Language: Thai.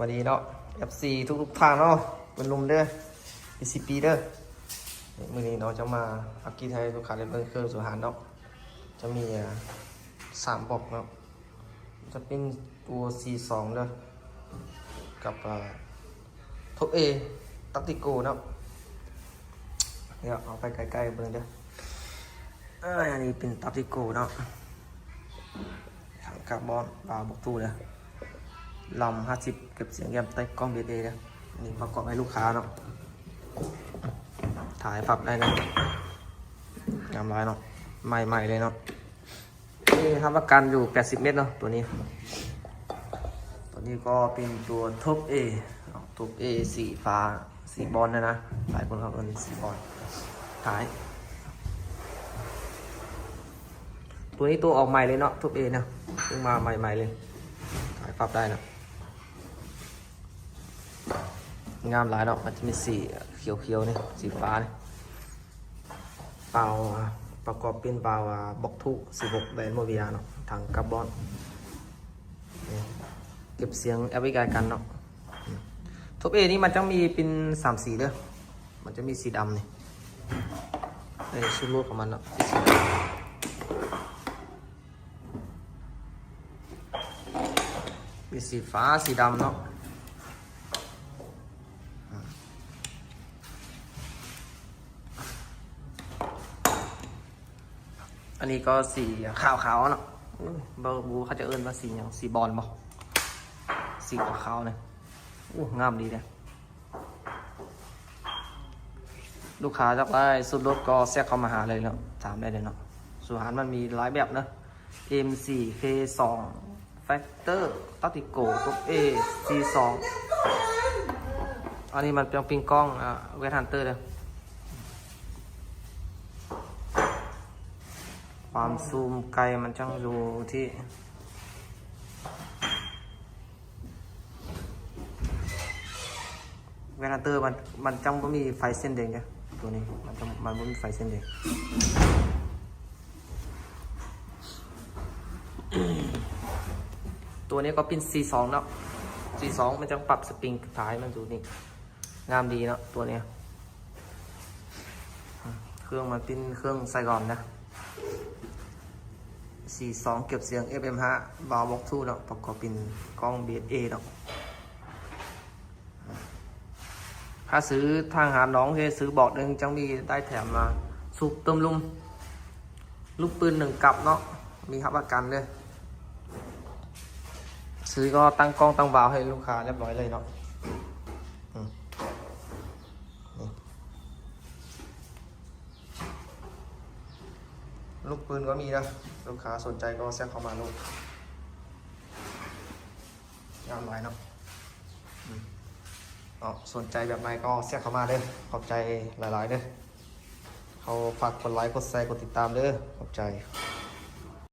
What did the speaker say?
วัสดีเนาะ FC ทุกทางเนาะเป็นลุมเด้อ PCP เด้อมื้อนี้เนาะจะมาอักกี้ไทยลูกค้าได้เบิ่งเครื่องสุหารเนาะจะมี3บอกเนาะจะเป็นตัว C2 เด้อกับท็อป A ตักติโกเนาะเดี๋ยวเอาไปใกล้ๆเบิ่งเด้ออันนี้เป็นตักติโกเนาะถังคาร์บอนบาบอกตู้เด้อลำ50เก็บเสียงแยมใต้กล้องเบสเด้อนี่ประกอบให้ลูกค้าเนาะถ่ายปรับได้เลยงามร้ายเนาะใหม่ๆเลยเนาะนี่ทำประกันอยู่80เมตรเนาะตัวนี้ก็เป็นตัวท็อป A ท็อป A สีฟ้าสีบอลนะหลายคนเขาเอิ้นสีบอลถ่ายตัวนี้ตัวออกใหม่เลยเนาะท็อป A นะเพิ่งมาใหม่ๆเลยถ่ายปรับได้นะงามหลายเนาะมันจะมีสีเขียวๆนี่สีฟ้านี่เปล่าประกอบเป็นเปล่าบล็อกทุ16แบรนด์โมเวียเนาะถังคาร์บอนเก็บเสียงแอปพลิเคชันเนาะท็อปเอนี่มันจะมีเป็น3 สีเด้อมันจะมีสีดำนี่ในชุดรูปของมันเนาะมีสีฟ้าสีดำเนาะอันนี้ก็สีขาวๆเนาะบาบูเขาจะเอิ้นว่าสีอย่างสีบอลบ่สีขาวๆเนี่ยงามดีเลยลูกค้าจะได้สุดรถก็แทรกเข้ามาหาเลยเนาะถามได้เลยเนาะสุหารมันมีหลายแบบนะ M4 K2 Factor ตัติโกตุ๊ก A C2 อันนี้มันเป็นปิงกล้องเวทฮันเตอร์เลยความซูมไกลมันจังอยู่ที่เวลาเตอร์มันจังไม่มีไฟเส้นแดงไงตัวนี้มันไม่มีไฟเส้นแดงตัวนี้ก็เป็น C2 เนาะ C2 มันจะปรับสปริงท้ายมันดูนี่งามดีเนาะตัวนี้เครื่องมันเป็นเครื่องไซกอนนะ42เก็บเสียง FM5 บาวบ็อกทูเนาะประกอบเป็นกล้อง BSA เนาะถ้าซื้อทางหาน้องที่ซื้อบอกหนึ่งจังมีได้แถมมาสูบเติมลูกปืน1 กับเนาะมีรับประกันเลยซื้อก็ตั้งกล้องตั้งวาล์วให้ลูกค้าเรียบร้อยเลยเนาะลูกปืนก็มีนะลูกค้าสนใจก็แซงเข้ามาลูกงามหลายเนาะสนใจแบบไหนก็แซงเข้ามาเด้อขอบใจหลายๆเด้อเขาฝากกดไลค์กดแชร์กดติดตามเด้อขอบใจ